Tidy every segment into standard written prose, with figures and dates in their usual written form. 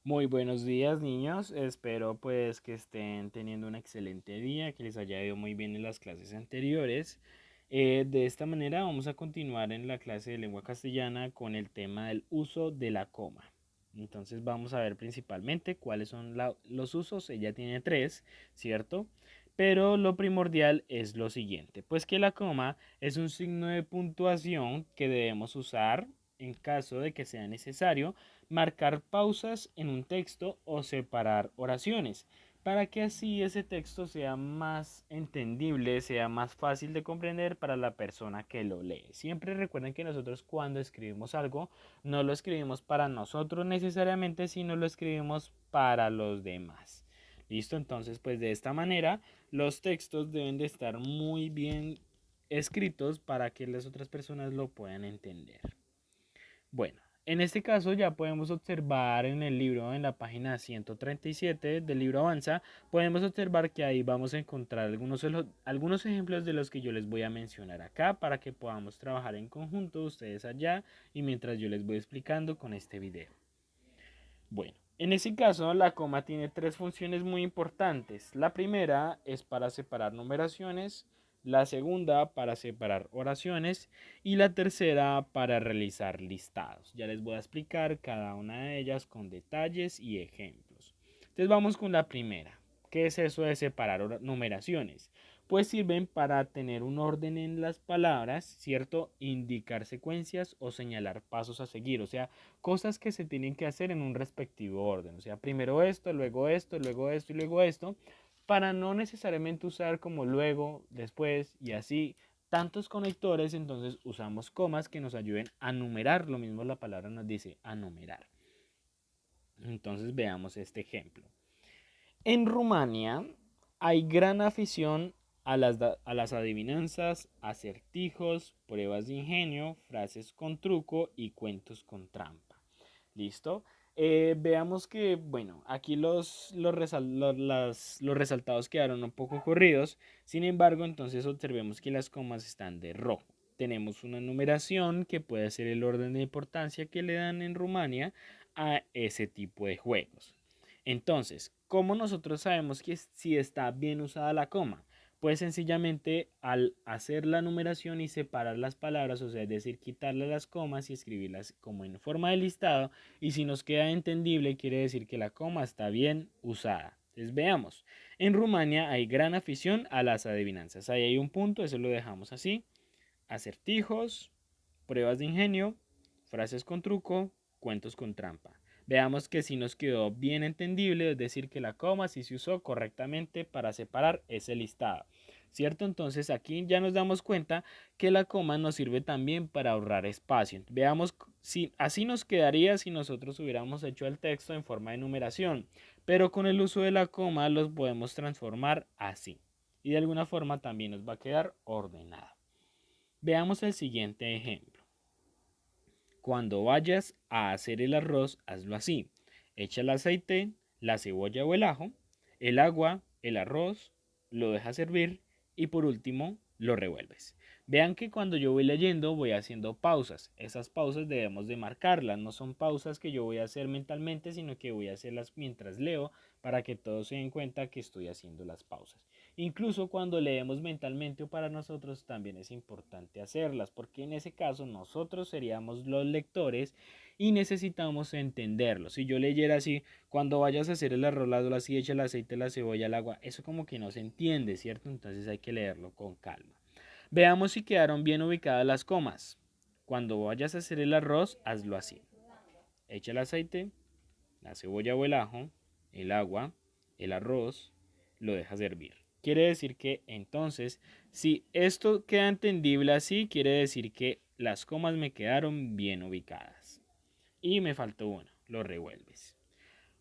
Muy buenos días, niños. Espero pues que estén teniendo un excelente día, que les haya ido muy bien en las clases anteriores. De esta manera vamos a continuar en la clase de lengua castellana con el tema del uso de la coma. Entonces vamos a ver principalmente cuáles son los usos. Ella tiene tres, ¿cierto? Pero lo primordial es lo siguiente, pues que la coma es un signo de puntuación que debemos usar en caso de que sea necesario marcar pausas en un texto o separar oraciones, para que así ese texto sea más entendible, sea más fácil de comprender para la persona que lo lee. Siempre recuerden que nosotros cuando escribimos algo, no lo escribimos para nosotros necesariamente, sino lo escribimos para los demás. ¿Listo? Entonces, pues de esta manera, los textos deben de estar muy bien escritos para que las otras personas lo puedan entender. Bueno, en este caso ya podemos observar en el libro, en la página 137 del libro Avanza, podemos observar que ahí vamos a encontrar algunos ejemplos de los que yo les voy a mencionar acá para que podamos trabajar en conjunto ustedes allá y mientras yo les voy explicando con este video. Bueno, en ese caso la coma tiene tres funciones muy importantes. La primera es para separar numeraciones, la segunda para separar oraciones y la tercera para realizar listados. Ya les voy a explicar cada una de ellas con detalles y ejemplos. Entonces vamos con la primera. ¿Qué es eso de separar numeraciones? Pues sirven para tener un orden en las palabras, ¿cierto? Indicar secuencias o señalar pasos a seguir. O sea, cosas que se tienen que hacer en un respectivo orden. O sea, primero esto, luego esto, luego esto y luego esto, para no necesariamente usar como luego, después y así tantos conectores, entonces usamos comas que nos ayuden a numerar. Lo mismo la palabra nos dice, a numerar. Entonces veamos este ejemplo. En Rumania hay gran afición a las adivinanzas, acertijos, pruebas de ingenio, frases con truco y cuentos con trampa. ¿Listo? Veamos que, bueno, aquí los resultados quedaron un poco corridos. Sin embargo, entonces observemos que las comas están de rojo. Tenemos una numeración que puede ser el orden de importancia que le dan en Rumania a ese tipo de juegos. Entonces, ¿cómo nosotros sabemos que si está bien usada la coma? Pues sencillamente al hacer la numeración y separar las palabras, o sea, es decir, quitarle las comas y escribirlas como en forma de listado, y si nos queda entendible, quiere decir que la coma está bien usada. Entonces veamos, en Rumania hay gran afición a las adivinanzas. Ahí hay un punto, eso lo dejamos así. Acertijos, pruebas de ingenio, frases con truco, cuentos con trampa. Veamos que si nos quedó bien entendible, es decir, que la coma sí se usó correctamente para separar ese listado. ¿Cierto? Entonces aquí ya nos damos cuenta que la coma nos sirve también para ahorrar espacio. Veamos si así nos quedaría si nosotros hubiéramos hecho el texto en forma de numeración, pero con el uso de la coma los podemos transformar así. Y de alguna forma también nos va a quedar ordenado. Veamos el siguiente ejemplo. Cuando vayas a hacer el arroz, hazlo así. Echa el aceite, la cebolla o el ajo, el agua, el arroz, lo dejas hervir y por último lo revuelves. Vean que cuando yo voy leyendo voy haciendo pausas. Esas pausas debemos de marcarlas. No son pausas que yo voy a hacer mentalmente, sino que voy a hacerlas mientras leo para que todos se den cuenta que estoy haciendo las pausas. Incluso cuando leemos mentalmente o para nosotros también es importante hacerlas, porque en ese caso nosotros seríamos los lectores y necesitamos entenderlo. Si yo leyera así, cuando vayas a hacer el arroz, así, echa el aceite, la cebolla, el agua, eso como que no se entiende, ¿cierto? Entonces hay que leerlo con calma. Veamos si quedaron bien ubicadas las comas. Cuando vayas a hacer el arroz, hazlo así. Echa el aceite, la cebolla o el ajo, el agua, el arroz, lo dejas hervir. Quiere decir que entonces, si esto queda entendible así, quiere decir que las comas me quedaron bien ubicadas. Y me faltó uno, lo revuelves.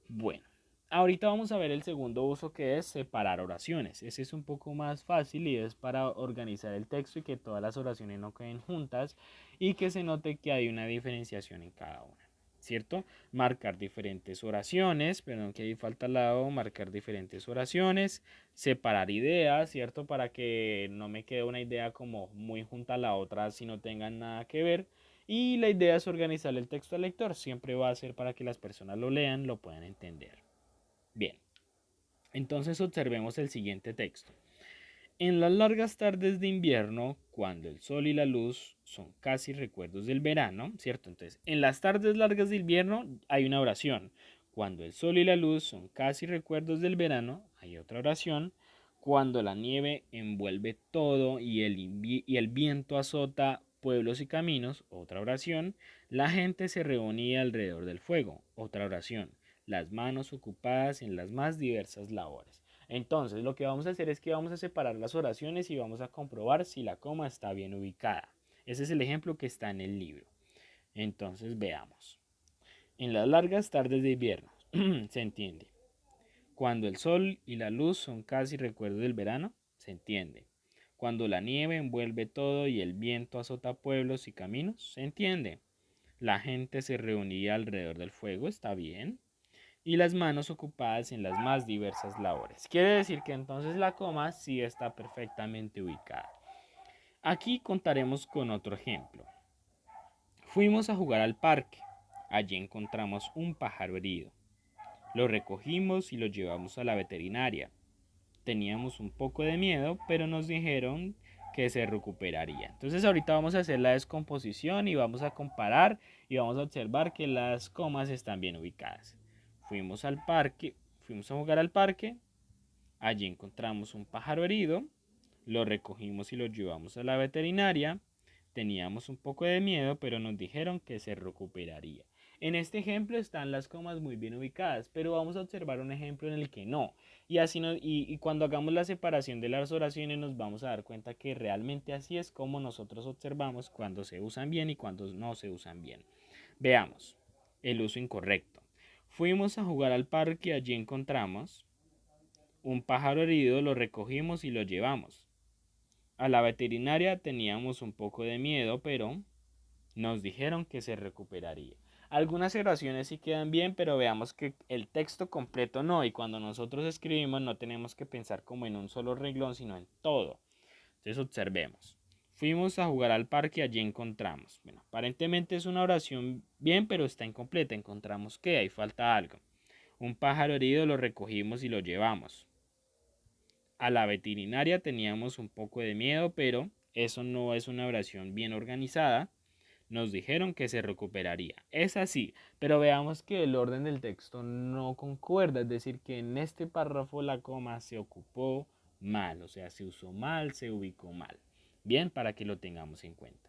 Bueno, ahorita vamos a ver el segundo uso que es separar oraciones. Ese es un poco más fácil y es para organizar el texto y que todas las oraciones no queden juntas y que se note que hay una diferenciación en cada una. ¿Cierto? Marcar diferentes oraciones, perdón que ahí falta al lado, marcar diferentes oraciones, separar ideas, ¿cierto? Para que no me quede una idea como muy junta a la otra si no tengan nada que ver Y la idea es organizar el texto al lector. Siempre va a ser para que las personas lo lean, lo puedan entender. Bien, entonces observemos el siguiente texto. En las largas tardes de invierno, cuando el sol y la luz son casi recuerdos del verano, ¿cierto? Entonces, en las tardes largas de invierno hay una oración. Cuando el sol y la luz son casi recuerdos del verano, hay otra oración. Cuando la nieve envuelve todo y el viento azota pueblos y caminos, otra oración. La gente se reunía alrededor del fuego, otra oración. Las manos ocupadas en las más diversas labores. Entonces, lo que vamos a hacer es que vamos a separar las oraciones y vamos a comprobar si la coma está bien ubicada. Ese es el ejemplo que está en el libro. Entonces, veamos. En las largas tardes de invierno, se entiende. Cuando el sol y la luz son casi recuerdos del verano, se entiende. Cuando la nieve envuelve todo y el viento azota pueblos y caminos, se entiende. La gente se reunía alrededor del fuego, está bien. Y las manos ocupadas en las más diversas labores. Quiere decir que entonces la coma sí está perfectamente ubicada. Aquí contaremos con otro ejemplo. Fuimos a jugar al parque. Allí encontramos un pájaro herido. Lo recogimos y lo llevamos a la veterinaria. Teníamos un poco de miedo, pero nos dijeron que se recuperaría. Entonces ahorita vamos a hacer la descomposición y vamos a comparar y vamos a observar que las comas están bien ubicadas. Fuimos al parque, fuimos a jugar al parque, allí encontramos un pájaro herido, lo recogimos y lo llevamos a la veterinaria, teníamos un poco de miedo, pero nos dijeron que se recuperaría. En este ejemplo están las comas muy bien ubicadas, pero vamos a observar un ejemplo en el que no. Y, así y cuando hagamos la separación de las oraciones nos vamos a dar cuenta que realmente así es como nosotros observamos cuando se usan bien y cuando no se usan bien. Veamos el uso incorrecto. Fuimos a jugar al parque, allí encontramos un pájaro herido, lo recogimos y lo llevamos. A la veterinaria teníamos un poco de miedo, pero nos dijeron que se recuperaría. Algunas oraciones sí quedan bien, pero veamos que el texto completo no, y cuando nosotros escribimos no tenemos que pensar como en un solo renglón, sino en todo. Entonces observemos. Fuimos a jugar al parque, allí encontramos. Bueno, aparentemente es una oración bien, pero está incompleta. Encontramos que ahí falta algo. Un pájaro herido lo recogimos y lo llevamos. A la veterinaria teníamos un poco de miedo, pero eso no es una oración bien organizada. Nos dijeron que se recuperaría. Es así, pero veamos que el orden del texto no concuerda, es decir, que en este párrafo la coma se ocupó mal, o sea, se usó mal, se ubicó mal. Bien, para que lo tengamos en cuenta.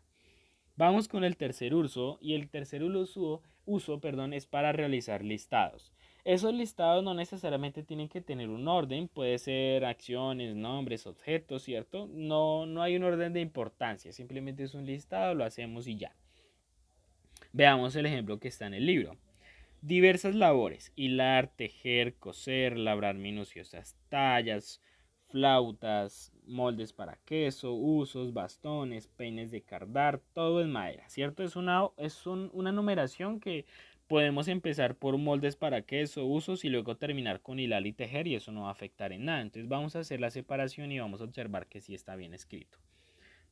Vamos con el tercer uso, y el tercer uso es para realizar listados. Esos listados no necesariamente tienen que tener un orden, puede ser acciones, nombres, objetos, ¿cierto? No hay un orden de importancia, simplemente es un listado, lo hacemos y ya. Veamos el ejemplo que está en el libro. Diversas labores: hilar, tejer, coser, labrar minuciosas tallas, flautas, moldes para queso, usos, bastones, peines de cardar, todo en madera, ¿cierto? Una numeración que podemos empezar por moldes para queso, usos y luego terminar con hilar y tejer, y eso no va a afectar en nada. Entonces vamos a hacer la separación y vamos a observar que sí está bien escrito.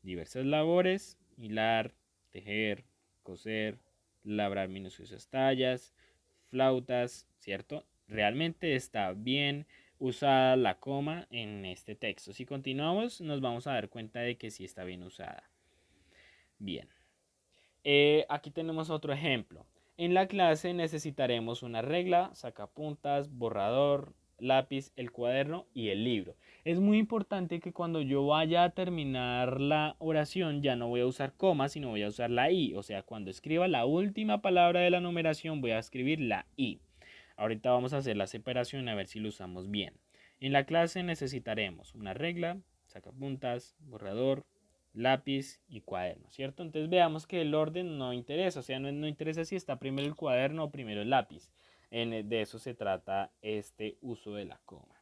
Diversas labores: hilar, tejer, coser, labrar minuciosas tallas, flautas, ¿cierto? Realmente está bien usada la coma en este texto. Si continuamos, nos vamos a dar cuenta de que sí está bien usada. Bien. Aquí tenemos otro ejemplo. En la clase necesitaremos una regla, sacapuntas, borrador, lápiz, el cuaderno y el libro. Es muy importante que cuando yo vaya a terminar la oración ya no voy a usar coma, sino voy a usar la i. O sea, cuando escriba la última palabra de la numeración voy a escribir la i. Ahorita vamos a hacer la separación a ver si lo usamos bien. En la clase necesitaremos una regla, sacapuntas, borrador, lápiz y cuaderno, ¿cierto? Entonces veamos que el orden no interesa, o sea, no interesa si está primero el cuaderno o primero el lápiz. De eso se trata este uso de la coma.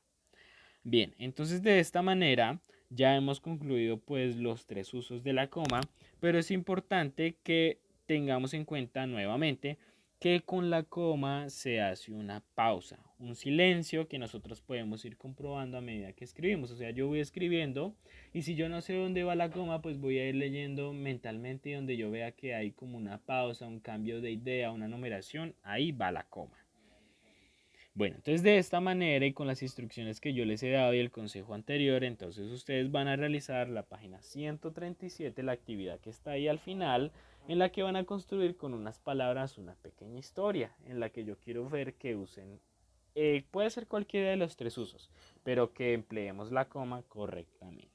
Bien, entonces de esta manera ya hemos concluido pues los tres usos de la coma, pero es importante que tengamos en cuenta nuevamente que con la coma se hace una pausa, un silencio que nosotros podemos ir comprobando a medida que escribimos. O sea, yo voy escribiendo y si yo no sé dónde va la coma, pues voy a ir leyendo mentalmente y donde yo vea que hay como una pausa, un cambio de idea, una numeración, ahí va la coma. Bueno, entonces de esta manera y con las instrucciones que yo les he dado y el consejo anterior, entonces ustedes van a realizar la página 137, la actividad que está ahí al final, en la que van a construir con unas palabras una pequeña historia, en la que yo quiero ver que usen, puede ser cualquiera de los tres usos, pero que empleemos la coma correctamente.